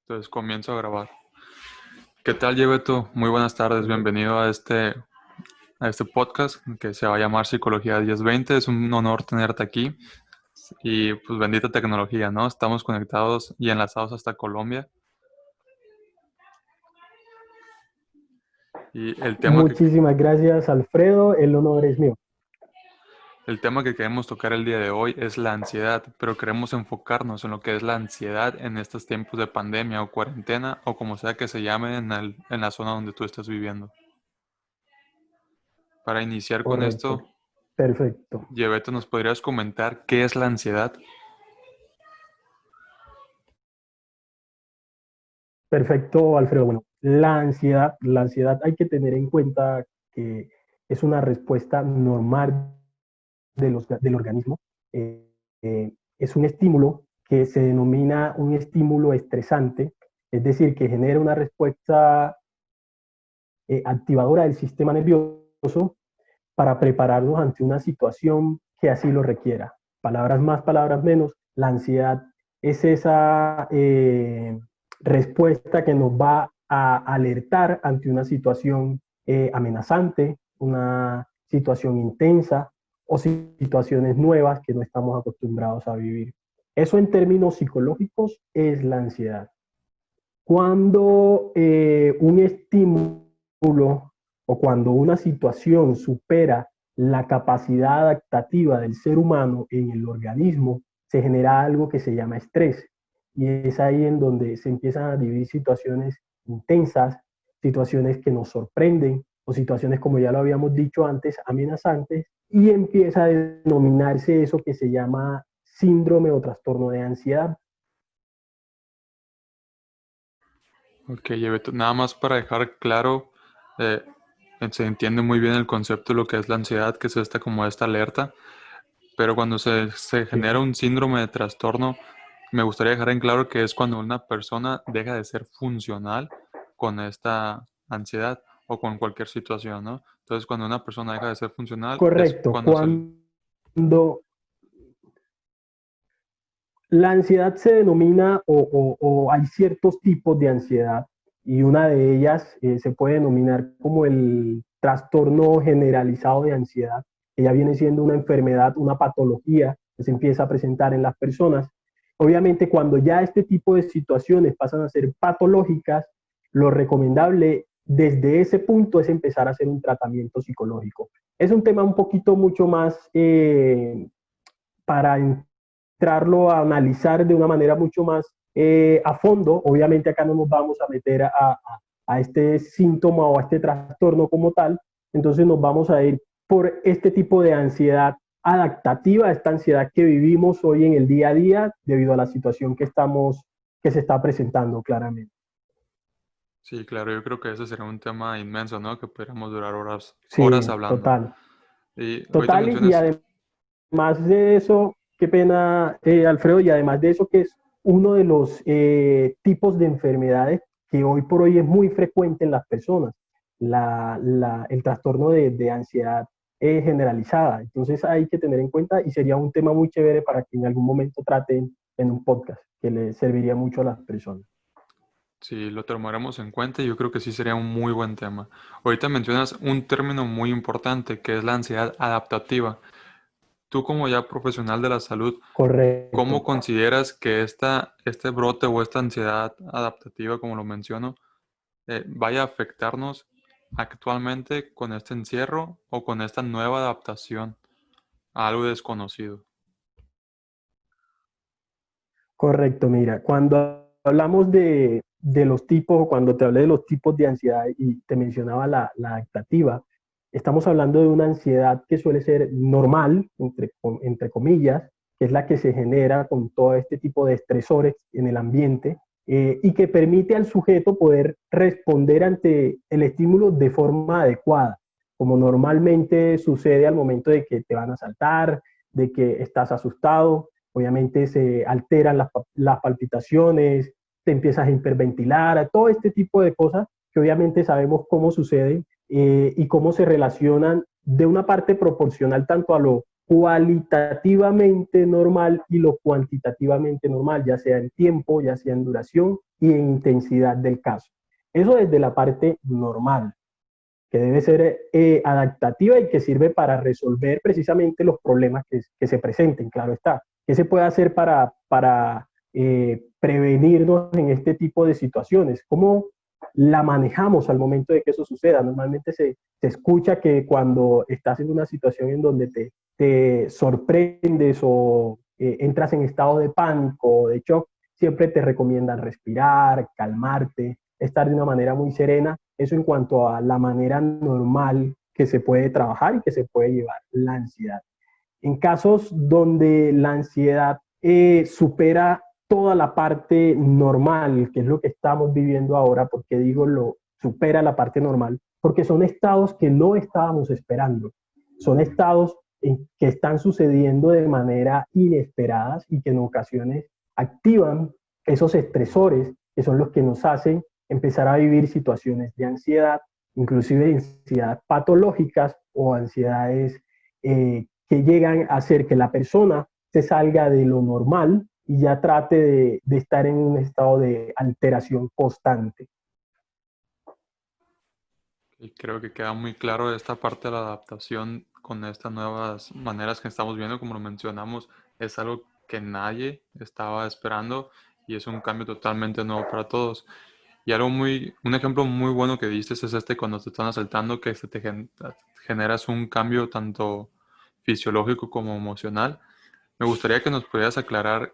Entonces comienzo a grabar. ¿Qué tal, Yebeto? Muy buenas tardes, bienvenido a este podcast que se va a llamar Psicología 1020. Es un honor tenerte aquí y pues bendita tecnología, ¿no? Estamos conectados y enlazados hasta Colombia. Y Muchísimas gracias, Alfredo. El honor es mío. el tema que queremos tocar el día de hoy es la ansiedad, pero queremos enfocarnos en lo que es la ansiedad en estos tiempos de pandemia o cuarentena o como sea que se llame en la zona donde tú estás viviendo. Para iniciar con Correcto. esto, Perfecto. Yebeto, ¿nos podrías comentar qué es la ansiedad? Perfecto, Alfredo. Bueno, la ansiedad hay que tener en cuenta que es una respuesta normal del organismo. Es un estímulo que se denomina un estímulo estresante, es decir, que genera una respuesta activadora del sistema nervioso para prepararnos ante una situación que así lo requiera. Palabras más, palabras menos, la ansiedad es esa respuesta que nos va a alertar ante una situación amenazante, una situación intensa o situaciones nuevas que no estamos acostumbrados a vivir. Eso en términos psicológicos es la ansiedad. Cuando un estímulo o cuando una situación supera la capacidad adaptativa del ser humano en el organismo, se genera algo que se llama estrés. Y es ahí en donde se empiezan a dividir situaciones intensas, situaciones que nos sorprenden o situaciones, como ya lo habíamos dicho antes, amenazantes, y empieza a denominarse eso que se llama síndrome o trastorno de ansiedad. Ok, Yebeto, nada más para dejar claro, eh, se entiende muy bien el concepto de lo que es la ansiedad, que es esta alerta, pero cuando se Sí. genera un síndrome de trastorno, me gustaría dejar en claro que es cuando una persona deja de ser funcional con esta ansiedad o con cualquier situación, ¿no? Entonces, cuando una persona deja de ser funcional, es Correcto. cuando se... Cuando la ansiedad se denomina o hay ciertos tipos de ansiedad y una de ellas se puede denominar como el trastorno generalizado de ansiedad. Ella viene siendo una enfermedad, una patología que se empieza a presentar en las personas. Obviamente, cuando ya este tipo de situaciones pasan a ser patológicas, lo recomendable desde ese punto es empezar a hacer un tratamiento psicológico. Es un tema un poquito mucho más para entrarlo a analizar de una manera mucho más a fondo. Obviamente acá no nos vamos a meter a este síntoma o a este trastorno como tal, entonces nos vamos a ir por este tipo de ansiedad adaptativa, esta ansiedad que vivimos hoy en el día a día debido a la situación que se está presentando claramente. Sí, claro, yo creo que ese sería un tema inmenso, ¿no? Que podríamos durar horas, horas Sí, hablando. total. Y ahorita Total y mencionas... además de eso, qué pena, Alfredo, y además de eso, que es uno de los tipos de enfermedades que hoy por hoy es muy frecuente en las personas, el trastorno de ansiedad generalizada. Entonces hay que tener en cuenta y sería un tema muy chévere para que en algún momento traten en un podcast, que le serviría mucho a las personas. Sí, lo tomaremos en cuenta y yo creo que sí sería un muy buen tema. Ahorita mencionas un término muy importante que es la ansiedad adaptativa. Tú como ya profesional de la salud, ¿cómo Correcto. consideras que este brote o esta ansiedad adaptativa, como lo menciono, vaya a afectarnos actualmente con este encierro o con esta nueva adaptación a algo desconocido? Correcto, mira, cuando hablamos de los tipos, cuando te hablé de los tipos de ansiedad y te mencionaba la adaptativa, estamos hablando de una ansiedad que suele ser normal, entre comillas, que es la que se genera con todo este tipo de estresores en el ambiente y que permite al sujeto poder responder ante el estímulo de forma adecuada, como normalmente sucede al momento de que te van a asaltar, de que estás asustado. Obviamente se alteran las palpitaciones, te empiezas a hiperventilar, todo este tipo de cosas que obviamente sabemos cómo suceden y cómo se relacionan de una parte proporcional tanto cualitativamente normal y lo cuantitativamente normal, ya sea en tiempo, ya sea en duración y en intensidad del caso. Eso desde la parte normal, que debe ser adaptativa y que sirve para resolver precisamente los problemas que se presenten, claro está. ¿Qué se puede hacer para prevenirnos en este tipo de situaciones? ¿Cómo la manejamos al momento de que eso suceda? Normalmente se escucha que cuando estás en una situación en donde te sorprendes o entras en estado de pánico o de shock, siempre te recomiendan respirar, calmarte, estar de una manera muy serena. Eso en cuanto a la manera normal que se puede trabajar y que se puede llevar la ansiedad. En casos donde la ansiedad supera toda la parte normal, que es lo que estamos viviendo ahora, porque digo lo supera la parte normal, porque son estados que no estábamos esperando, son estados que están sucediendo de manera inesperadas y que en ocasiones activan esos estresores que son los que nos hacen empezar a vivir situaciones de ansiedad, inclusive ansiedad patológicas o ansiedades que llegan a hacer que la persona se salga de lo normal y ya trate de estar en un estado de alteración constante. Y creo que queda muy claro esta parte de la adaptación con estas nuevas maneras que estamos viendo, como lo mencionamos, es algo que nadie estaba esperando y es un cambio totalmente nuevo para todos. Y un ejemplo muy bueno que diste es este cuando te están asaltando, que generas un cambio tanto fisiológico como emocional. Me gustaría que nos pudieras aclarar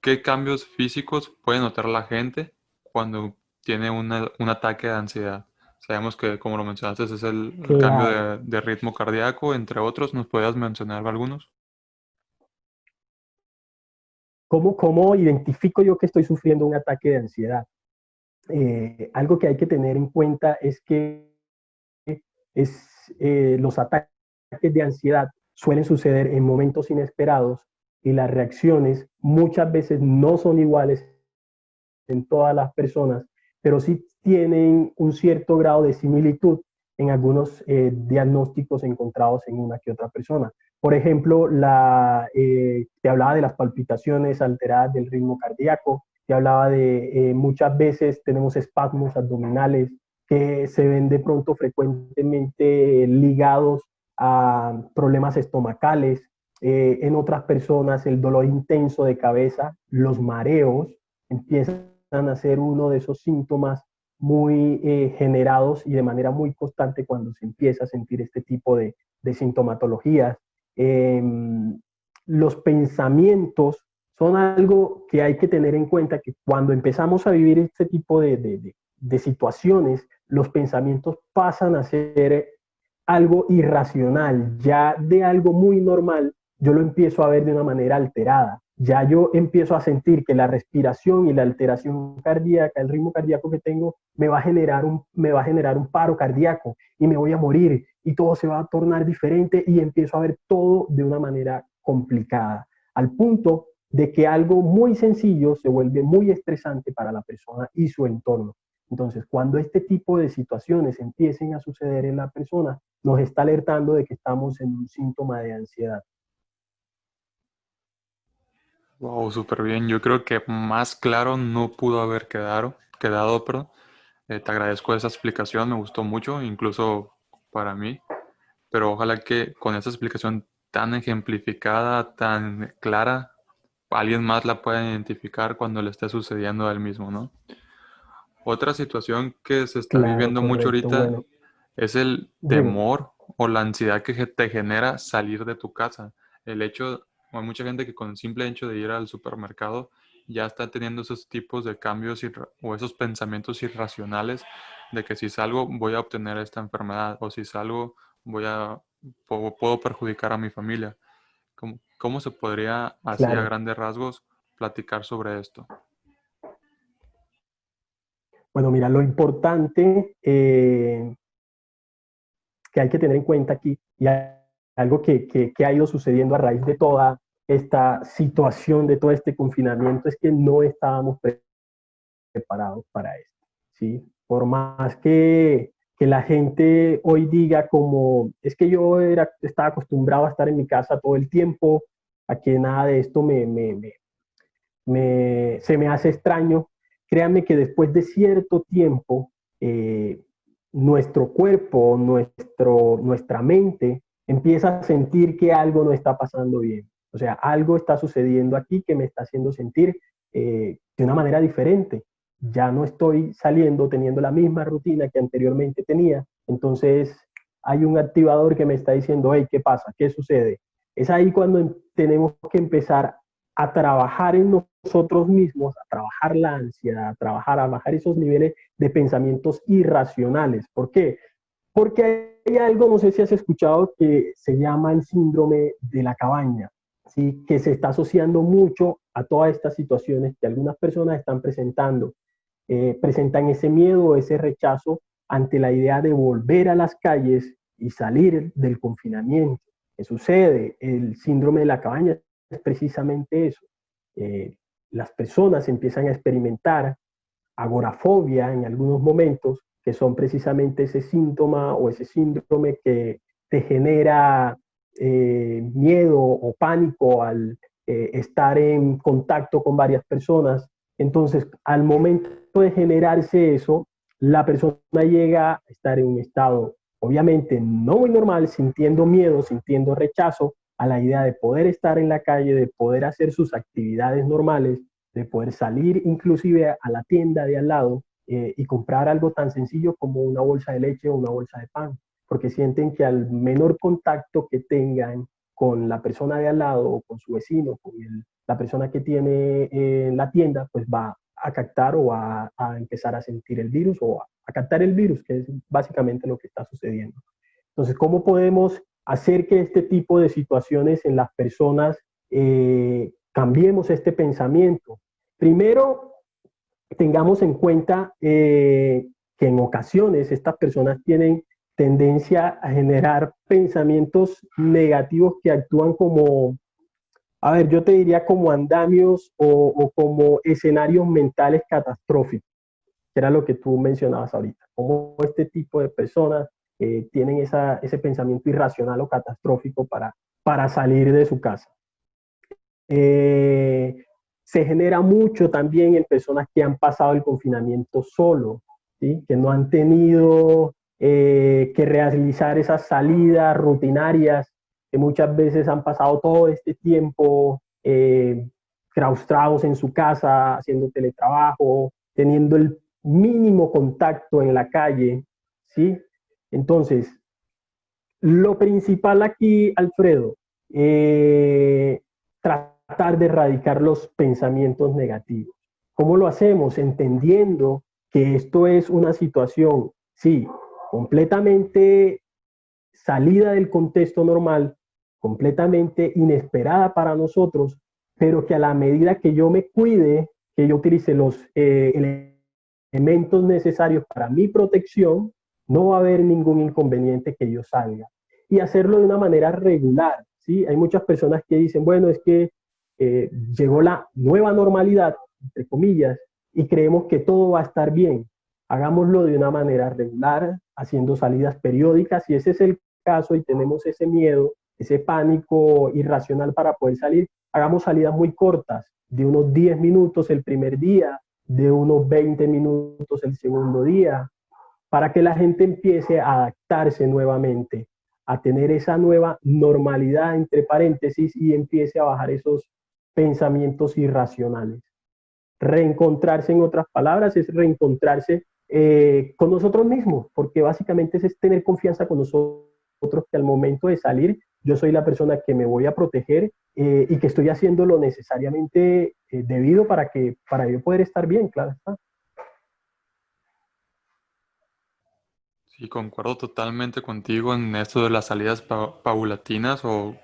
qué cambios físicos puede notar la gente cuando tiene un ataque de ansiedad. Sabemos que, como lo mencionaste, es el cambio Claro. de ritmo cardíaco, entre otros. ¿Nos podrías mencionar algunos? ¿Cómo identifico yo que estoy sufriendo un ataque de ansiedad? Algo que hay que tener en cuenta es que los ataques de ansiedad suelen suceder en momentos inesperados y las reacciones muchas veces no son iguales en todas las personas, pero sí tienen un cierto grado de similitud en algunos diagnósticos encontrados en una que otra persona. Por ejemplo, te hablaba de las palpitaciones alteradas del ritmo cardíaco, te hablaba de muchas veces tenemos espasmos abdominales que se ven de pronto frecuentemente ligados a problemas estomacales. En otras personas el dolor intenso de cabeza, los mareos, empiezan a ser uno de esos síntomas muy generados y de manera muy constante cuando se empieza a sentir este tipo de sintomatologías. Eh, los pensamientos son algo que hay que tener en cuenta, que cuando empezamos a vivir este tipo de situaciones, los pensamientos pasan a ser algo irracional, ya de algo muy normal, yo lo empiezo a ver de una manera alterada. Ya yo empiezo a sentir que la respiración y la alteración cardíaca, el ritmo cardíaco que tengo, me va a generar un paro cardíaco y me voy a morir y todo se va a tornar diferente y empiezo a ver todo de una manera complicada, al punto de que algo muy sencillo se vuelve muy estresante para la persona y su entorno. Entonces, cuando este tipo de situaciones empiecen a suceder en la persona, nos está alertando de que estamos en un síntoma de ansiedad. Wow, súper bien. Yo creo que más claro no pudo haber quedado, perdón. Te agradezco esa explicación, me gustó mucho, incluso para mí. Pero ojalá que con esa explicación tan ejemplificada, tan clara, alguien más la pueda identificar cuando le esté sucediendo a él mismo, ¿no? Otra situación que se está Claro, viviendo mucho correcto. ahorita Bueno, es el dime. temor o la ansiedad que te genera salir de tu casa. Hay mucha gente que con el simple hecho de ir al supermercado ya está teniendo esos tipos de cambios o esos pensamientos irracionales de que si salgo voy a obtener esta enfermedad o si salgo puedo perjudicar a mi familia. ¿Cómo se podría, así a Claro. grandes rasgos, platicar sobre esto? Bueno, mira, lo importante que hay que tener en cuenta aquí y algo que ha ido sucediendo a raíz de toda esta situación, de todo este confinamiento, es que no estábamos preparados para esto, ¿sí? Por más que que la gente hoy diga como, es que estaba acostumbrado a estar en mi casa todo el tiempo, a que nada de esto se me hace extraño. Créanme que después de cierto tiempo, nuestro cuerpo, nuestra mente empieza a sentir que algo no está pasando bien. O sea, algo está sucediendo aquí que me está haciendo sentir de una manera diferente. Ya no estoy saliendo teniendo la misma rutina que anteriormente tenía. Entonces, hay un activador que me está diciendo, hey, ¿qué pasa? ¿Qué sucede? Es ahí cuando tenemos que empezar a trabajar en nosotros mismos, a trabajar la ansiedad, a bajar esos niveles de pensamientos irracionales. ¿Por qué? Porque hay algo, no sé si has escuchado, que se llama el síndrome de la cabaña, ¿sí? Que se está asociando mucho a todas estas situaciones que algunas personas están presentando. Presentan ese miedo, ese rechazo ante la idea de volver a las calles y salir del confinamiento. ¿Qué sucede? El síndrome de la cabaña es precisamente eso. Eh, las personas empiezan a experimentar agorafobia en algunos momentos, que son precisamente ese síntoma o ese síndrome que te genera miedo o pánico al estar en contacto con varias personas. Entonces, al momento de generarse eso, la persona llega a estar en un estado, obviamente, no muy normal, sintiendo miedo, sintiendo rechazo a la idea de poder estar en la calle, de poder hacer sus actividades normales, de poder salir inclusive a la tienda de al lado y comprar algo tan sencillo como una bolsa de leche o una bolsa de pan, porque sienten que al menor contacto que tengan con la persona de al lado o con su vecino, con la persona que tiene la tienda, pues va a captar o a empezar a sentir el virus o a captar el virus, que es básicamente lo que está sucediendo. Entonces, ¿cómo podemos hacer que este tipo de situaciones en las personas cambiemos este pensamiento? Primero, tengamos en cuenta que en ocasiones estas personas tienen tendencia a generar pensamientos negativos que actúan como, a ver, yo te diría como andamios o como escenarios mentales catastróficos, que era lo que tú mencionabas ahorita. Como este tipo de personas tienen ese pensamiento irracional o catastrófico para salir de su casa. Eh, Se genera mucho también en personas que han pasado el confinamiento solo, ¿sí? Que no han tenido que realizar esas salidas rutinarias, que muchas veces han pasado todo este tiempo claustrados en su casa, haciendo teletrabajo, teniendo el mínimo contacto en la calle, ¿sí? Entonces, lo principal aquí, Alfredo, tratar de erradicar los pensamientos negativos. ¿Cómo lo hacemos? Entendiendo que esto es una situación, sí, completamente salida del contexto normal, completamente inesperada para nosotros, pero que a la medida que yo me cuide, que yo utilice los elementos necesarios para mi protección, no va a haber ningún inconveniente que yo salga. Y hacerlo de una manera regular, ¿sí? Hay muchas personas que dicen, bueno, es que llegó la nueva normalidad, entre comillas, y creemos que todo va a estar bien. Hagámoslo de una manera regular, haciendo salidas periódicas. Si ese es el caso y tenemos ese miedo, ese pánico irracional para poder salir, hagamos salidas muy cortas, de unos 10 minutos el primer día, de unos 20 minutos el segundo día, para que la gente empiece a adaptarse nuevamente, a tener esa nueva normalidad, entre paréntesis, y empiece a bajar esos pensamientos irracionales. Reencontrarse, en otras palabras, es reencontrarse con nosotros mismos, porque básicamente es tener confianza con nosotros, que al momento de salir yo soy la persona que me voy a proteger y que estoy haciendo lo necesariamente debido para yo poder estar bien, claro está. Sí, concuerdo totalmente contigo en esto de las salidas paulatinas o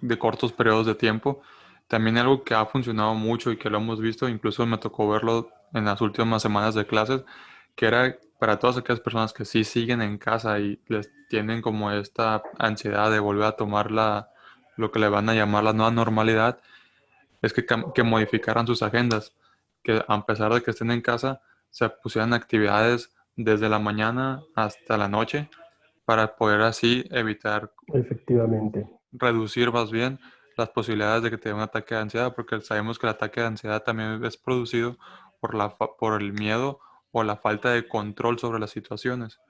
de cortos periodos de tiempo. También algo que ha funcionado mucho y que lo hemos visto, incluso me tocó verlo en las últimas semanas de clases, que era para todas aquellas personas que sí siguen en casa y les tienen como esta ansiedad de volver a tomar lo que le van a llamar la nueva normalidad, es que modificaran sus agendas, que a pesar de que estén en casa, se pusieran actividades desde la mañana hasta la noche para poder así evitar, efectivamente. reducir más bien las posibilidades de que te dé un ataque de ansiedad, porque sabemos que el ataque de ansiedad también es producido por el miedo o la falta de control sobre las situaciones.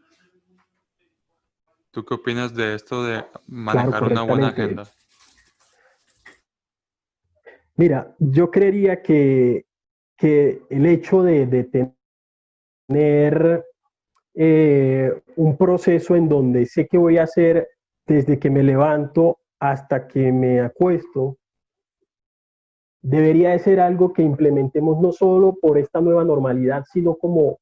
¿Tú qué opinas de esto de Claro, manejar una buena correctamente. agenda? Mira, yo creería que el hecho de tener un proceso en donde sé qué voy a hacer desde que me levanto hasta que me acuesto, debería de ser algo que implementemos no solo por esta nueva normalidad, sino como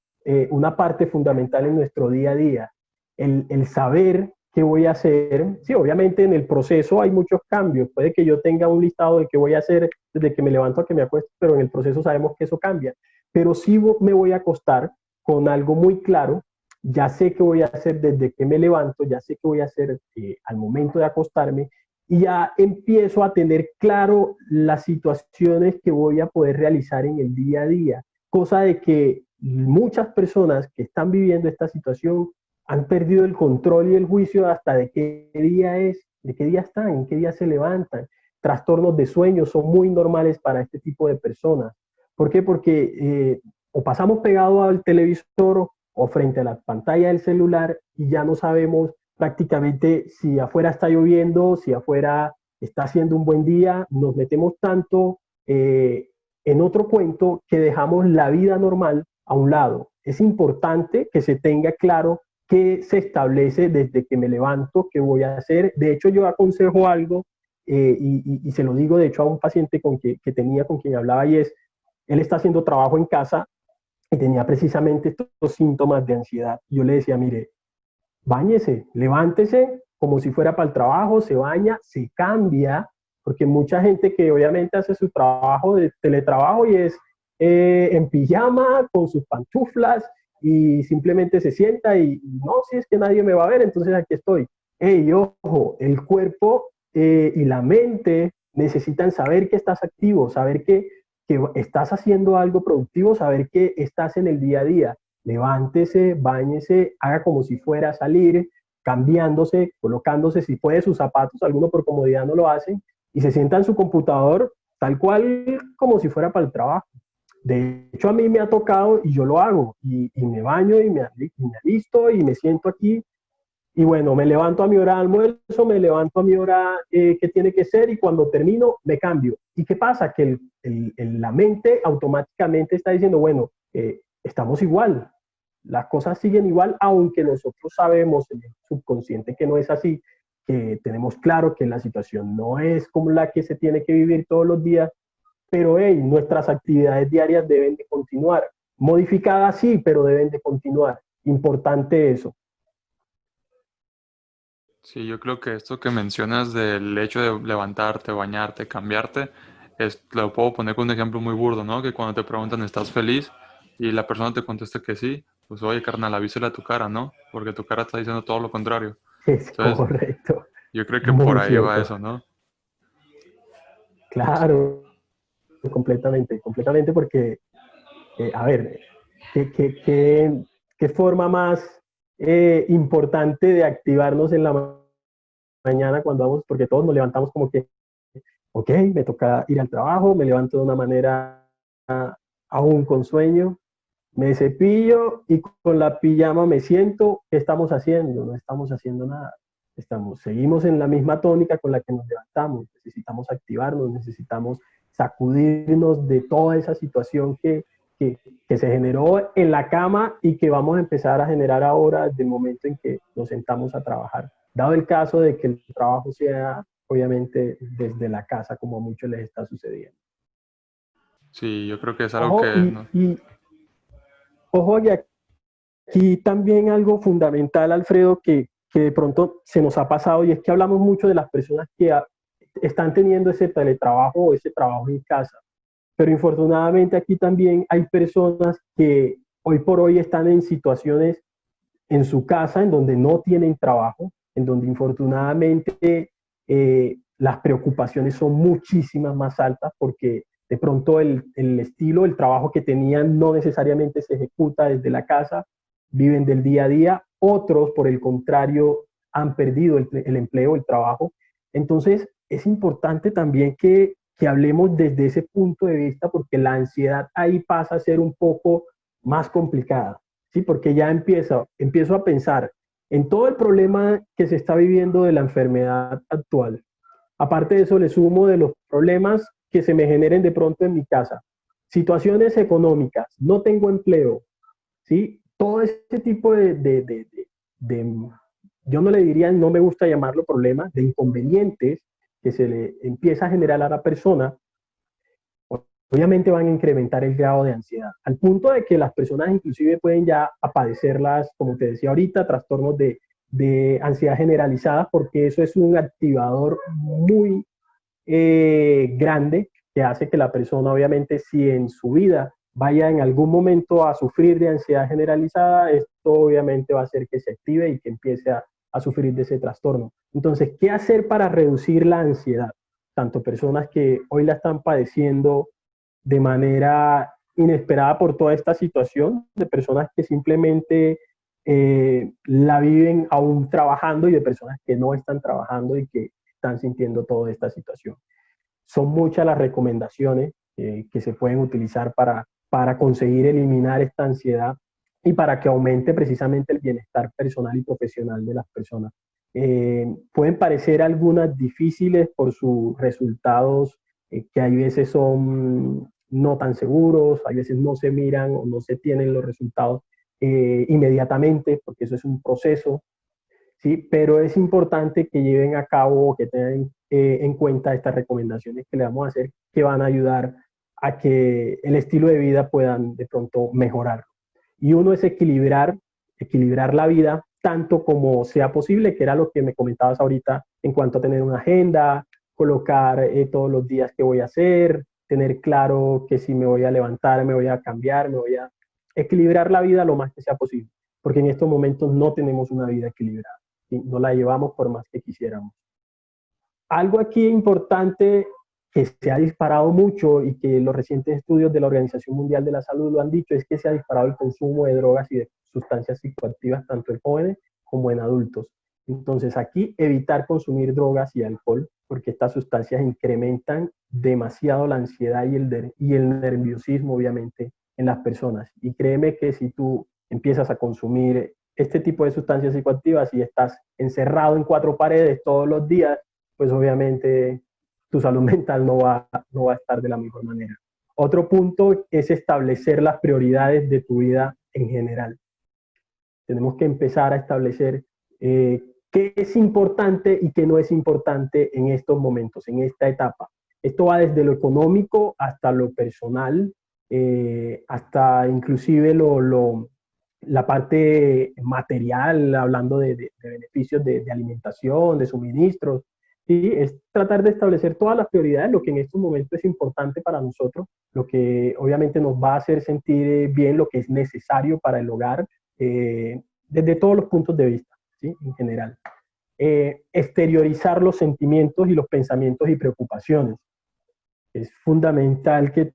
una parte fundamental en nuestro día a día. El saber qué voy a hacer. Sí, obviamente en el proceso hay muchos cambios. Puede que yo tenga un listado de qué voy a hacer desde que me levanto a que me acuesto, pero en el proceso sabemos que eso cambia. Pero sí me voy a acostar con algo muy claro. Ya sé qué voy a hacer desde que me levanto, ya sé qué voy a hacer al momento de acostarme y ya empiezo a tener claro las situaciones que voy a poder realizar en el día a día, cosa de que muchas personas que están viviendo esta situación han perdido el control y el juicio hasta de qué día es, de qué día están, en qué día se levantan. Trastornos de sueño son muy normales para este tipo de personas. ¿Por qué? Porque o pasamos pegado al televisor o frente a la pantalla del celular y ya no sabemos prácticamente si afuera está lloviendo, si afuera está haciendo un buen día, nos metemos tanto en otro cuento que dejamos la vida normal a un lado. Es importante que se tenga claro qué se establece desde que me levanto, qué voy a hacer. De hecho, yo aconsejo algo y se lo digo de hecho a un paciente que tenía, con quien hablaba, y es, él está haciendo trabajo en casa y tenía precisamente estos síntomas de ansiedad. Yo le decía, mire, báñese, levántese como si fuera para el trabajo, se baña, se cambia, porque mucha gente que obviamente hace su trabajo de teletrabajo y es en pijama, con sus pantuflas y simplemente se sienta y no, si es que nadie me va a ver, entonces aquí estoy. Hey, ojo, el cuerpo y la mente necesitan saber que estás activo, saber que estás haciendo algo productivo, saber que estás en el día a día. Levántese, báñese, haga como si fuera a salir, cambiándose, colocándose, si puede, sus zapatos, algunos por comodidad no lo hacen, y se sienta en su computador tal cual como si fuera para el trabajo. De hecho, a mí me ha tocado y yo lo hago, y me baño y me alisto y me siento aquí y bueno, me levanto a mi hora de almuerzo, me levanto a mi hora que tiene que ser y cuando termino me cambio. ¿Y qué pasa? Que la mente automáticamente está diciendo, bueno, estamos igual, las cosas siguen igual, aunque nosotros sabemos en el subconsciente que no es así, que tenemos claro que la situación no es como la que se tiene que vivir todos los días, pero hey, nuestras actividades diarias deben de continuar. Modificadas sí, pero deben de continuar. Importante eso. Sí, yo creo que esto que mencionas del hecho de levantarte, bañarte, cambiarte, lo puedo poner con un ejemplo muy burdo, ¿no? Que cuando te preguntan, ¿estás feliz? Y la persona te contesta que sí, pues oye, carnal, avísale a tu cara, ¿no? Porque tu cara está diciendo todo lo contrario. Es Entonces, correcto. yo creo que por Muy ahí va cierto. eso, ¿no? Claro, completamente, completamente porque, a ver, ¿qué forma más importante de activarnos en la mañana cuando vamos? Porque todos nos levantamos como que, ok, me toca ir al trabajo, me levanto de una manera aún con sueño, me cepillo y con la pijama me siento. ¿Qué estamos haciendo? No estamos haciendo nada. Seguimos en la misma tónica con la que nos levantamos. Necesitamos activarnos, necesitamos sacudirnos de toda esa situación que, que se generó en la cama y que vamos a empezar a generar ahora desde el momento en que nos sentamos a trabajar. Dado el caso de que el trabajo sea obviamente desde la casa, como a muchos les está sucediendo. Sí, yo creo que es algo Ojo, que no. ojo, y aquí también algo fundamental, Alfredo, que de pronto se nos ha pasado, y es que hablamos mucho de las personas que están teniendo ese teletrabajo o ese trabajo en casa. Pero infortunadamente aquí también hay personas que hoy por hoy están en situaciones en su casa en donde no tienen trabajo, en donde infortunadamente las preocupaciones son muchísimas más altas porque de pronto el estilo, el trabajo que tenían no necesariamente se ejecuta desde la casa viven del día a día, otros, por el contrario, han perdido el empleo, el trabajo. Entonces, es importante también que hablemos desde ese punto de vista, porque la ansiedad ahí pasa a ser un poco más complicada, ¿sí? Porque ya empiezo a pensar en todo el problema que se está viviendo de la enfermedad actual. Aparte de eso, le sumo de los problemas que se me generen de pronto en mi casa. Situaciones económicas, no tengo empleo, ¿sí? Todo este tipo de, yo no le diría, no me gusta llamarlo problema, de inconvenientes que se le empieza a generar a la persona, obviamente van a incrementar el grado de ansiedad, al punto de que las personas inclusive pueden ya padecerlas, como te decía ahorita, trastornos de ansiedad generalizada, porque eso es un activador muy grande que hace que la persona, obviamente, si en su vida vaya en algún momento a sufrir de ansiedad generalizada, esto obviamente va a hacer que se active y que empiece a sufrir de ese trastorno. Entonces, ¿qué hacer para reducir la ansiedad? Tanto personas que hoy la están padeciendo de manera inesperada por toda esta situación, de personas que simplemente la viven aún trabajando y de personas que no están trabajando y que están sintiendo toda esta situación. Son muchas las recomendaciones que se pueden utilizar para conseguir eliminar esta ansiedad y para que aumente precisamente el bienestar personal y profesional de las personas. Pueden parecer algunas difíciles por sus resultados, que hay veces son no tan seguros, hay veces no se miran o no se tienen los resultados inmediatamente, porque eso es un proceso, ¿sí? Pero es importante que lleven a cabo, que tengan en cuenta estas recomendaciones que le vamos a hacer, que van a ayudar a que el estilo de vida puedan de pronto mejorar. Y uno es equilibrar la vida tanto como sea posible, que era lo que me comentabas ahorita en cuanto a tener una agenda, colocar todos los días que voy a hacer, tener claro que si me voy a levantar, me voy a cambiar, me voy a equilibrar la vida lo más que sea posible, porque en estos momentos no tenemos una vida equilibrada, ¿sí? No la llevamos por más que quisiéramos. Algo aquí importante que se ha disparado mucho y que los recientes estudios de la Organización Mundial de la Salud lo han dicho, es que se ha disparado el consumo de drogas y de sustancias psicoactivas tanto en jóvenes como en adultos. Entonces aquí evitar consumir drogas y alcohol, porque estas sustancias incrementan demasiado la ansiedad y el nerviosismo, obviamente, en las personas. Y créeme que si tú empiezas a consumir este tipo de sustancias psicoactivas y estás encerrado en cuatro paredes todos los días, pues obviamente tu salud mental no va a estar de la mejor manera. Otro punto es establecer las prioridades de tu vida en general. Tenemos que empezar a establecer qué es importante y qué no es importante en estos momentos, en esta etapa. Esto va desde lo económico hasta lo personal, hasta inclusive la parte material, hablando de beneficios de alimentación, de suministros. Sí, es tratar de establecer todas las prioridades, lo que en estos momentos es importante para nosotros, lo que obviamente nos va a hacer sentir bien, lo que es necesario para el hogar, desde todos los puntos de vista, ¿sí? En general. Exteriorizar los sentimientos y los pensamientos y preocupaciones. Es fundamental que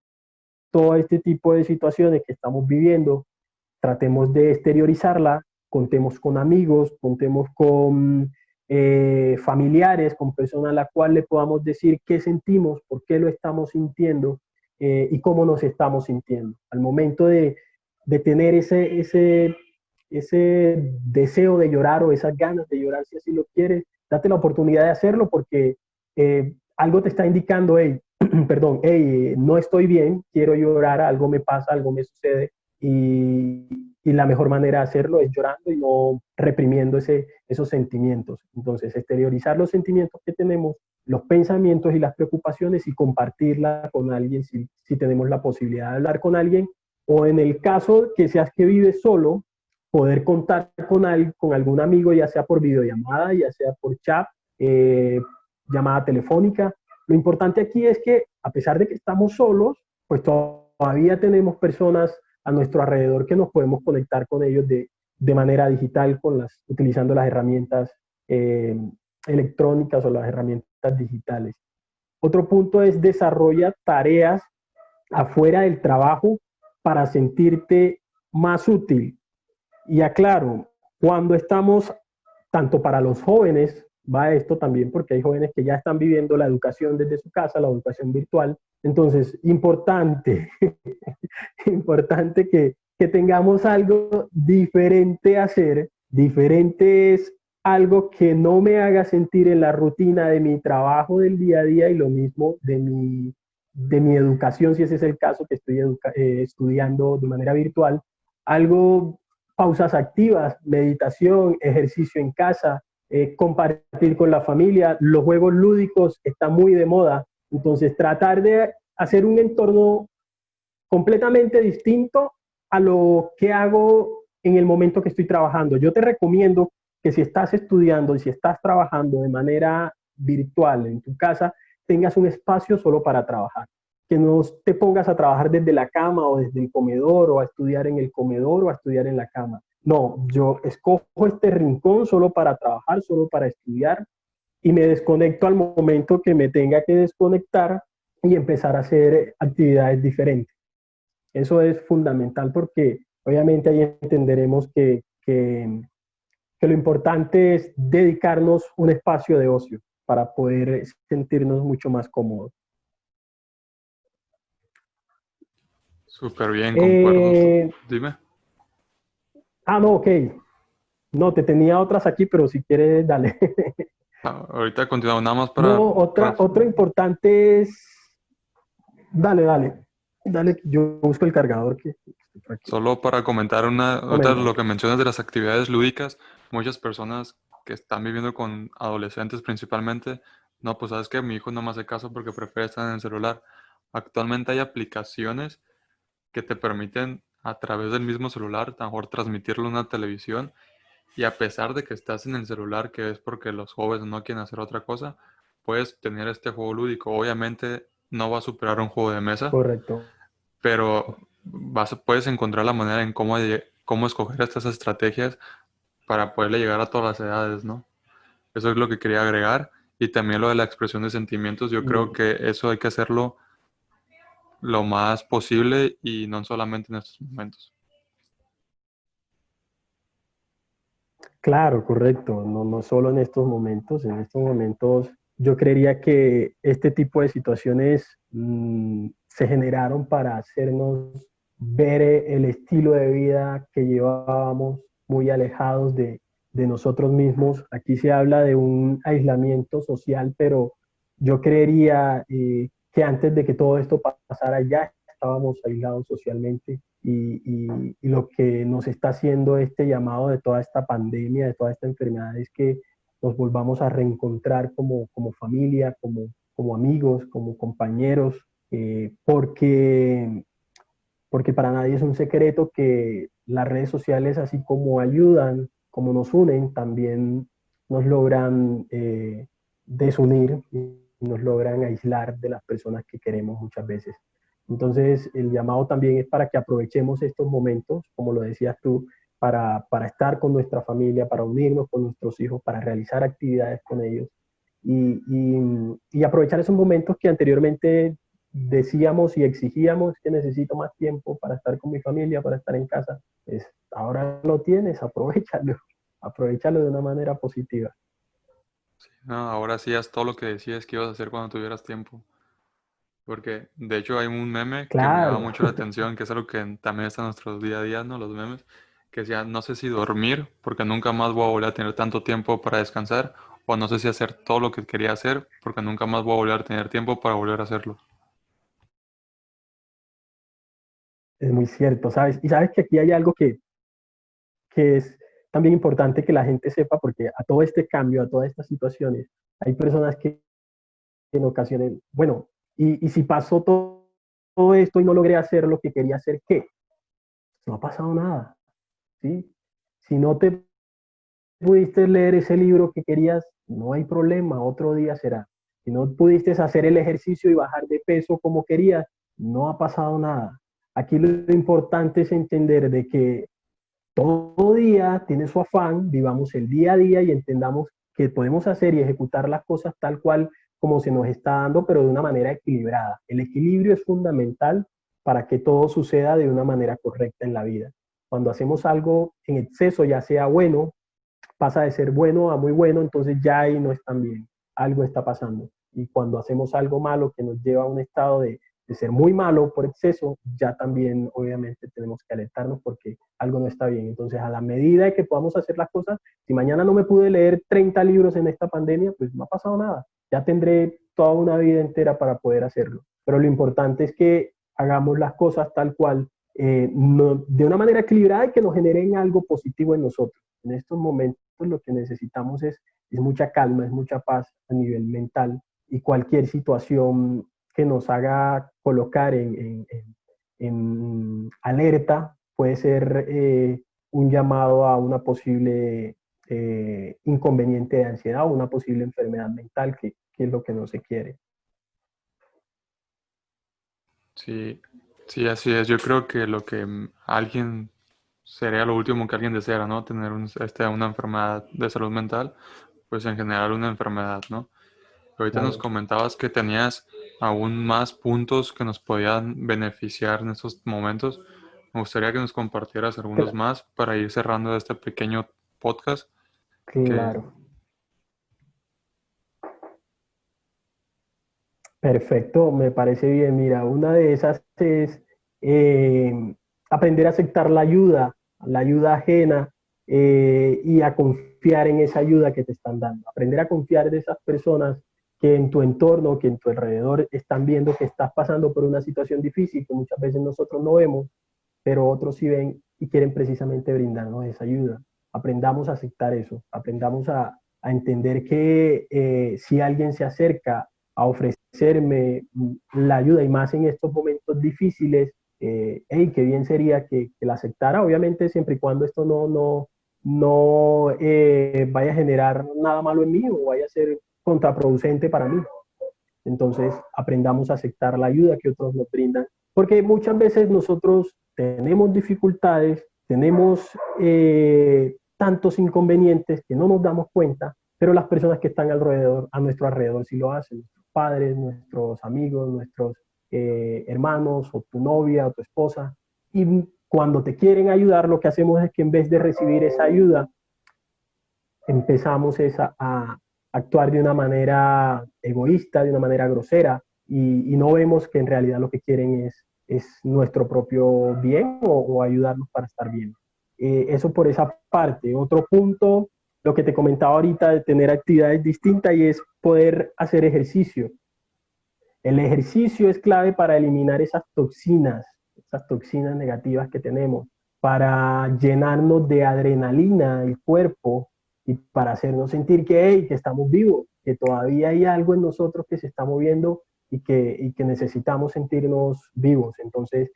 todo este tipo de situaciones que estamos viviendo, tratemos de exteriorizarla, contemos con amigos, contemos con familiares, con personas a las cuales le podamos decir qué sentimos, por qué lo estamos sintiendo y cómo nos estamos sintiendo. Al momento de tener ese deseo de llorar o esas ganas de llorar, si así lo quieres, date la oportunidad de hacerlo porque algo te está indicando, hey, perdón, hey, no estoy bien, quiero llorar, algo me pasa, algo me sucede y la mejor manera de hacerlo es llorando y no reprimiendo esos sentimientos. Entonces, exteriorizar los sentimientos que tenemos, los pensamientos y las preocupaciones y compartirla con alguien si tenemos la posibilidad de hablar con alguien o en el caso que seas que vives solo, poder contar con algún amigo, ya sea por videollamada, ya sea por chat, llamada telefónica. Lo importante aquí es que a pesar de que estamos solos, pues todavía tenemos personas a nuestro alrededor que nos podemos conectar con ellos de manera digital utilizando las herramientas electrónicas o las herramientas digitales. Otro punto es desarrolla tareas afuera del trabajo para sentirte más útil. Y aclaro, cuando estamos, tanto para los jóvenes, va esto también porque hay jóvenes que ya están viviendo la educación desde su casa, la educación virtual. Entonces, importante, importante que tengamos algo diferente a hacer. Diferente es algo que no me haga sentir en la rutina de mi trabajo del día a día y lo mismo de mi educación, si ese es el caso, que estoy estudiando de manera virtual. Algo, pausas activas, meditación, ejercicio en casa, compartir con la familia, los juegos lúdicos están muy de moda. Entonces, tratar de hacer un entorno completamente distinto a lo que hago en el momento que estoy trabajando. Yo te recomiendo que si estás estudiando y si estás trabajando de manera virtual en tu casa, tengas un espacio solo para trabajar. Que no te pongas a trabajar desde la cama o desde el comedor o a estudiar en el comedor o a estudiar en la cama. No, yo escojo este rincón solo para trabajar, solo para estudiar y me desconecto al momento que me tenga que desconectar y empezar a hacer actividades diferentes. Eso es fundamental porque obviamente ahí entenderemos que lo importante es dedicarnos un espacio de ocio para poder sentirnos mucho más cómodos. Súper bien, concuerdo. Eh, Dime. no, ok. No, te tenía otras aquí, pero si quieres, dale. Ahorita continuamos nada más No, para otra importante es... Dale, dale. Dale, yo busco el cargador que estoy por aquí. solo para comentar ahorita Coméntame. lo que mencionas de las actividades lúdicas, muchas personas que están viviendo con adolescentes principalmente, no, pues sabes que mi hijo no me hace caso porque prefiere estar en el celular. Actualmente hay aplicaciones que te permiten a través del mismo celular, a lo mejor transmitirlo a una televisión y a pesar de que estás en el celular, que es porque los jóvenes no quieren hacer otra cosa, puedes tener este juego lúdico. Obviamente no va a superar un juego de mesa, Correcto. pero puedes encontrar la manera en cómo escoger estas estrategias para poderle llegar a todas las edades, ¿no? Eso es lo que quería agregar. Y también lo de la expresión de sentimientos, yo creo Mm. que eso hay que hacerlo lo más posible y no solamente en estos momentos. Claro, correcto. No, no solo en estos momentos. En estos momentos yo creería que este tipo de situaciones se generaron para hacernos ver el estilo de vida que llevábamos muy alejados de nosotros mismos. Aquí se habla de un aislamiento social, pero yo creería que antes de que todo esto pasara ya estábamos aislados socialmente y lo que nos está haciendo este llamado de toda esta pandemia, de toda esta enfermedad, es que nos volvamos a reencontrar como familia, como amigos, como compañeros, porque para nadie es un secreto que las redes sociales, así como ayudan, como nos unen, también nos logran desunir y nos logran aislar de las personas que queremos muchas veces. Entonces, el llamado también es para que aprovechemos estos momentos, como lo decías tú, para estar con nuestra familia, para unirnos con nuestros hijos, para realizar actividades con ellos y aprovechar esos momentos que anteriormente decíamos y exigíamos que necesito más tiempo para estar con mi familia, para estar en casa. Pues ahora lo tienes, aprovechalo, aprovechalo de una manera positiva. No, ahora sí haz todo lo que decías que ibas a hacer cuando tuvieras tiempo. Porque de hecho hay un meme que me llama Claro, mucho la atención, que es algo que también está en nuestro día a día, ¿no? Los memes, que decía, no sé si dormir, porque nunca más voy a volver a tener tanto tiempo para descansar, o no sé si hacer todo lo que quería hacer, porque nunca más voy a volver a tener tiempo para volver a hacerlo. es muy cierto, ¿sabes? Y sabes que aquí hay algo que es también importante que la gente sepa, porque a todo este cambio, a todas estas situaciones, hay personas que en ocasiones, bueno, y si pasó todo esto y no logré hacer lo que quería hacer, ¿qué? No ha pasado nada, ¿sí? Si no te pudiste leer ese libro que querías, no hay problema, otro día será. Si no pudiste hacer el ejercicio y bajar de peso como querías, no ha pasado nada. Aquí lo importante es entender de que todo día tiene su afán, vivamos el día a día y entendamos que podemos hacer y ejecutar las cosas tal cual como se nos está dando, pero de una manera equilibrada. El equilibrio es fundamental para que todo suceda de una manera correcta en la vida. Cuando hacemos algo en exceso, ya sea bueno, pasa de ser bueno a muy bueno, entonces ya ahí no es tan bien, algo está pasando. Y cuando hacemos algo malo que nos lleva a un estado de ser muy malo por exceso, ya también obviamente tenemos que alertarnos porque algo no está bien. Entonces, a la medida de que podamos hacer las cosas, si mañana no me pude leer 30 libros en esta pandemia, pues no ha pasado nada. Ya tendré toda una vida entera para poder hacerlo. Pero lo importante es que hagamos las cosas tal cual, no, de una manera equilibrada y que nos generen algo positivo en nosotros. En estos momentos lo que necesitamos es mucha calma, es mucha paz a nivel mental y cualquier situación que nos haga colocar en alerta puede ser un llamado a una posible inconveniente de ansiedad o una posible enfermedad mental que es lo que no se quiere. Sí, sí, así es. Yo creo que lo que alguien sería lo último que alguien deseara, ¿no? Tener una enfermedad de salud mental, pues en general una enfermedad, ¿no? Ahorita nos Claro, comentabas que tenías aún más puntos que nos podían beneficiar en estos momentos. Me gustaría que nos compartieras algunos cl más para ir cerrando este pequeño podcast que claro. Perfecto, me parece bien. Mira, una de esas es aprender a aceptar la ayuda ajena y a confiar en esa ayuda que te están dando. Aprender a confiar de esas personas que en tu entorno, que en tu alrededor están viendo que estás pasando por una situación difícil que muchas veces nosotros no vemos, pero otros sí ven y quieren precisamente brindarnos esa ayuda. Aprendamos a aceptar eso, aprendamos a entender que si alguien se acerca a ofrecerme la ayuda y más en estos momentos difíciles, hey, qué bien sería que la aceptara, obviamente siempre y cuando esto no vaya a generar nada malo en mí o vaya a ser contraproducente para mí. Entonces, aprendamos a aceptar la ayuda que otros nos brindan, porque muchas veces nosotros tenemos dificultades, tenemos tantos inconvenientes que no nos damos cuenta, pero las personas que están alrededor, a nuestro alrededor sí lo hacen, nuestros padres, nuestros amigos, nuestros hermanos, o tu novia, o tu esposa, y cuando te quieren ayudar, lo que hacemos es que en vez de recibir esa ayuda, empezamos a actuar de una manera egoísta, de una manera grosera, y no vemos que en realidad lo que quieren es nuestro propio bien o ayudarnos para estar bien. Eso por esa parte. Otro punto, lo que te comentaba ahorita de tener actividades distintas y es poder hacer ejercicio. El ejercicio es clave para eliminar esas toxinas negativas que tenemos, para llenarnos de adrenalina el cuerpo y para hacernos sentir que, hey, que estamos vivos, que todavía hay algo en nosotros que se está moviendo y que necesitamos sentirnos vivos. Entonces,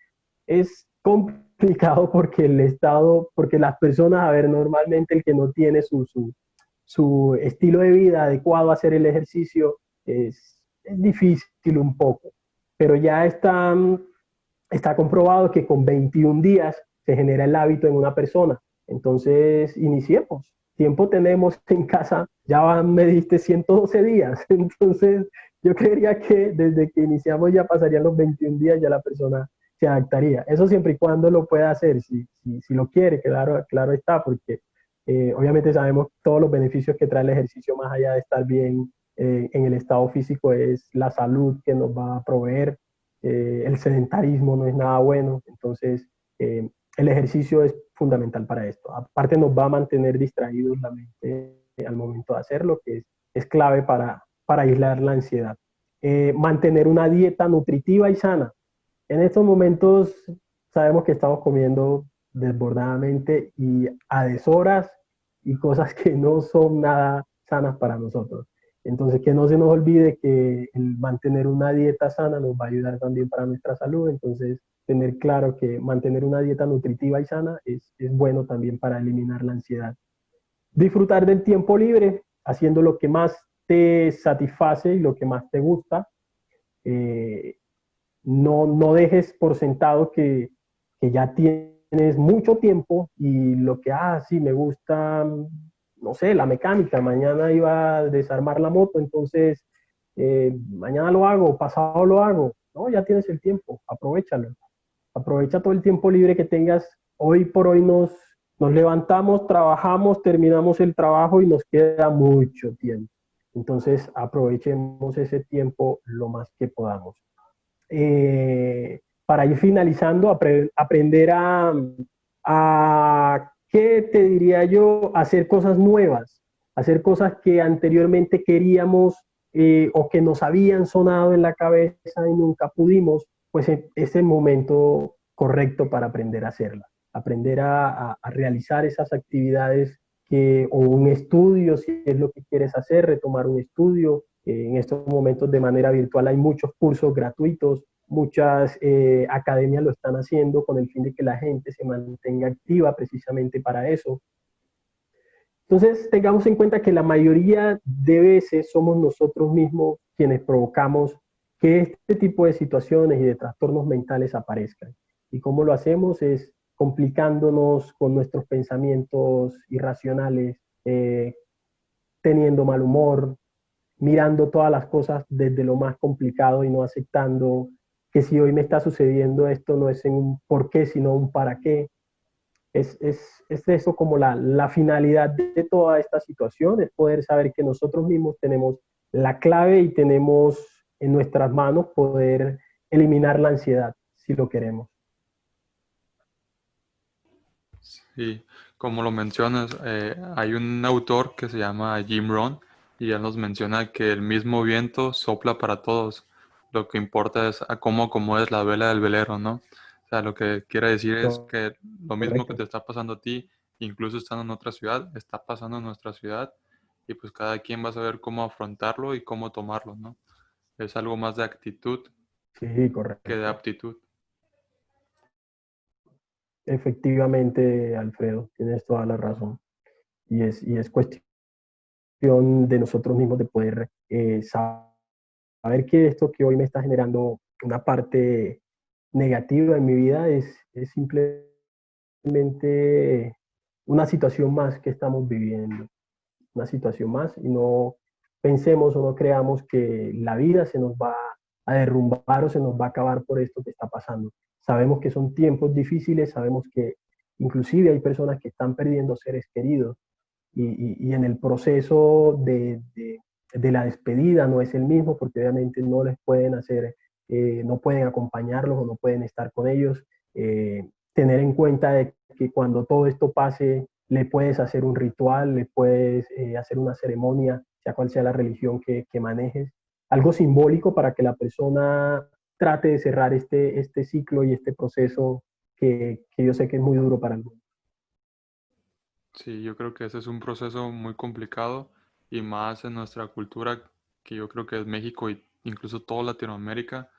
es complicado porque el Estado, porque las personas, a ver, normalmente el que no tiene su estilo de vida adecuado a hacer el ejercicio es difícil un poco, pero ya está comprobado que con 21 días se genera el hábito en una persona. Entonces, iniciemos. Tiempo tenemos en casa, ya me diste 112 días. Entonces, yo creería que desde que iniciamos ya pasarían los 21 días, ya la persona se adaptaría. Eso siempre y cuando lo pueda hacer, si lo quiere, claro, claro está, porque obviamente sabemos todos los beneficios que trae el ejercicio más allá de estar bien en el estado físico, es la salud que nos va a proveer, el sedentarismo no es nada bueno, entonces el ejercicio es fundamental para esto. Aparte nos va a mantener distraídos la mente al momento de hacerlo, que es clave para aislar la ansiedad. Mantener una dieta nutritiva y sana. En estos momentos sabemos que estamos comiendo desbordadamente y a deshoras y cosas que no son nada sanas para nosotros. Entonces, que no se nos olvide que el mantener una dieta sana nos va a ayudar también para nuestra salud. Entonces, tener claro que mantener una dieta nutritiva y sana es bueno también para eliminar la ansiedad. Disfrutar del tiempo libre, haciendo lo que más te satisface y lo que más te gusta. Eh, no dejes por sentado que ya tienes mucho tiempo y lo que, sí, me gusta, no sé, la mecánica, mañana iba a desarmar la moto, entonces mañana lo hago, pasado lo hago. No, ya tienes el tiempo, aprovechalo. Aprovecha todo el tiempo libre que tengas hoy por hoy nos levantamos, trabajamos, terminamos el trabajo y nos queda mucho tiempo. Entonces aprovechemos ese tiempo lo más que podamos. Para ir finalizando, aprender ¿qué te diría yo? Hacer cosas nuevas, hacer cosas que anteriormente queríamos o que nos habían sonado en la cabeza y nunca pudimos, pues es el momento correcto para aprender a hacerlas, aprender a realizar esas actividades o un estudio, si es lo que quieres hacer, retomar un estudio. En estos momentos de manera virtual hay muchos cursos gratuitos, muchas academias lo están haciendo con el fin de que la gente se mantenga activa precisamente para eso. Entonces, tengamos en cuenta que la mayoría de veces somos nosotros mismos quienes provocamos que este tipo de situaciones y de trastornos mentales aparezcan. Y cómo lo hacemos es complicándonos con nuestros pensamientos irracionales, teniendo mal humor, mirando todas las cosas desde lo más complicado y no aceptando que si hoy me está sucediendo esto no es en un por qué, sino un para qué. Es eso como la finalidad de toda esta situación, es poder saber que nosotros mismos tenemos la clave y tenemos en nuestras manos poder eliminar la ansiedad, si lo queremos. Sí, como lo mencionas, hay un autor que se llama Jim Rohn y él nos menciona que el mismo viento sopla para todos. Lo que importa es a cómo acomodes la vela del velero, ¿no? O sea, lo que quiere decir es que lo mismo que Correcto. te está pasando a ti, incluso estando en otra ciudad, está pasando en nuestra ciudad y pues cada quien va a saber cómo afrontarlo y cómo tomarlo, ¿no? Es algo más de actitud Sí, que de correcto. aptitud. Efectivamente, Alfredo, tienes toda la razón. Y es cuestión de nosotros mismos de poder saber que esto que hoy me está generando una parte negativa en mi vida es simplemente una situación más que estamos viviendo, una situación más, y no pensemos o no creamos que la vida se nos va a derrumbar o se nos va a acabar por esto que está pasando. Sabemos que son tiempos difíciles, sabemos que inclusive hay personas que están perdiendo seres queridos y en el proceso de la despedida no es el mismo porque obviamente no les pueden hacer, no pueden acompañarlos o no pueden estar con ellos. Tener en cuenta de que cuando todo esto pase, le puedes hacer un ritual, le puedes hacer una ceremonia, sea cual sea la religión que manejes, algo simbólico para que la persona trate de cerrar este ciclo y este proceso que yo sé que es muy duro para algunos. Sí, yo creo que ese es un proceso muy complicado y más en nuestra cultura, que yo creo que es México e incluso toda Latinoamérica.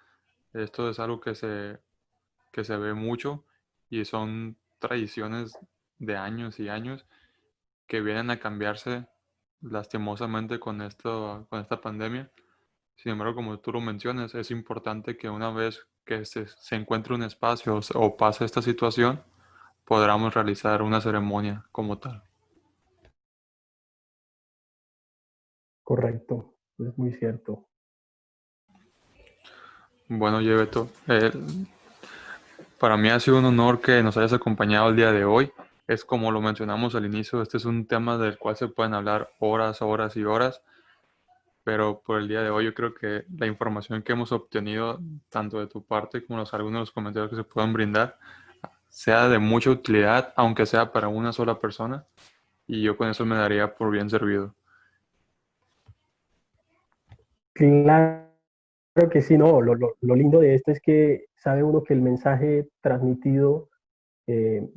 Esto es algo que se ve mucho y son tradiciones de años y años que vienen a cambiarse lastimosamente con esta pandemia. Sin embargo, como tú lo mencionas, es importante que una vez que se encuentre un espacio o pase esta situación, podamos realizar una ceremonia como tal. Correcto, es muy cierto. Bueno, Yebeto, para mí ha sido un honor que nos hayas acompañado el día de hoy. Es como lo mencionamos al inicio, este es un tema del cual se pueden hablar horas, horas y horas, pero por el día de hoy yo creo que la información que hemos obtenido, tanto de tu parte como algunos de los comentarios que se puedan brindar, sea de mucha utilidad, aunque sea para una sola persona, y yo con eso me daría por bien servido. Claro que sí, no, lo lindo de esto es que sabe uno que el mensaje transmitido eh,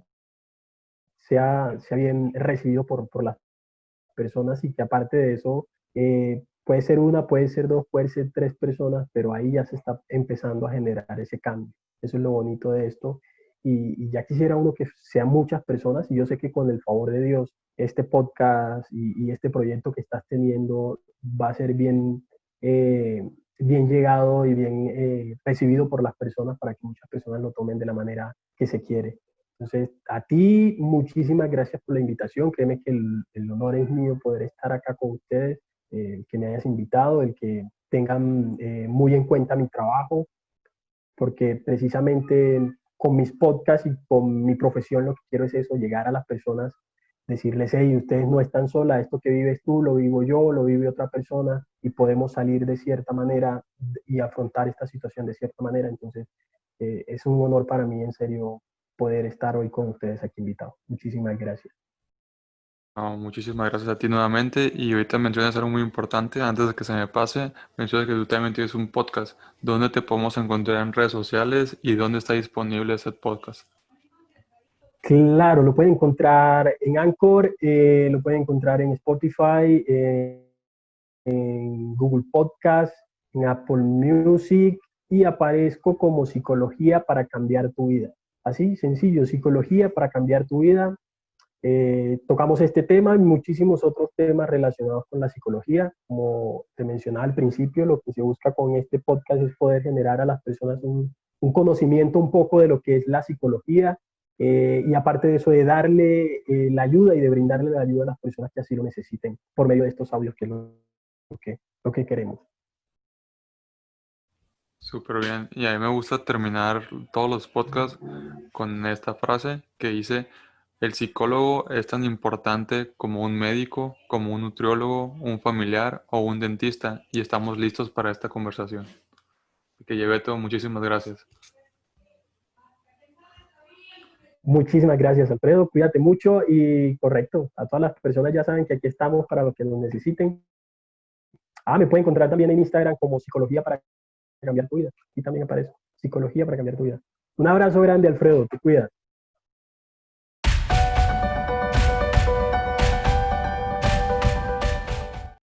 sea bien recibido por las personas y que aparte de eso puede ser una, puede ser dos, puede ser tres personas, pero ahí ya se está empezando a generar ese cambio. Eso es lo bonito de esto. Y ya quisiera uno que sean muchas personas y yo sé que con el favor de Dios, este podcast y este proyecto que estás teniendo va a ser bien llegado y bien recibido por las personas para que muchas personas lo tomen de la manera que se quiere. Entonces, a ti muchísimas gracias por la invitación. Créeme que el honor es mío poder estar acá con ustedes, el que me hayas invitado, el que tengan muy en cuenta mi trabajo, porque precisamente con mis podcasts y con mi profesión lo que quiero es eso, llegar a las personas, decirles, hey, ustedes no están solas, esto que vives tú lo vivo yo, lo vive otra persona y podemos salir de cierta manera y afrontar esta situación de cierta manera. Entonces, es un honor para mí, en serio, poder estar hoy con ustedes aquí invitados. Muchísimas gracias. No, muchísimas gracias a ti nuevamente. Y ahorita mencionas algo muy importante, antes de que se me pase, mencionas que tú también tienes un podcast. ¿Dónde te podemos encontrar en redes sociales y dónde está disponible ese podcast? Claro, lo pueden encontrar en Anchor, lo pueden encontrar en Spotify, en Google Podcast, en Apple Music y aparezco como Psicología para cambiar tu vida. Así, sencillo, Psicología para cambiar tu vida. Tocamos este tema y muchísimos otros temas relacionados con la psicología. Como te mencionaba al principio, lo que se busca con este podcast es poder generar a las personas un conocimiento un poco de lo que es la psicología y aparte de eso, de darle la ayuda y de brindarle la ayuda a las personas que así lo necesiten por medio de estos audios, que es lo que queremos. Súper bien. Y a mí me gusta terminar todos los podcasts con esta frase que dice, el psicólogo es tan importante como un médico, como un nutriólogo, un familiar o un dentista y estamos listos para esta conversación. Que lleve todo, muchísimas gracias. Muchísimas gracias, Alfredo. Cuídate mucho y correcto. A todas las personas ya saben que aquí estamos para lo que nos necesiten. Me pueden encontrar también en Instagram como Psicología para cambiar tu vida. Aquí también aparece Psicología para cambiar tu vida. Un abrazo grande, Alfredo. Te cuidas.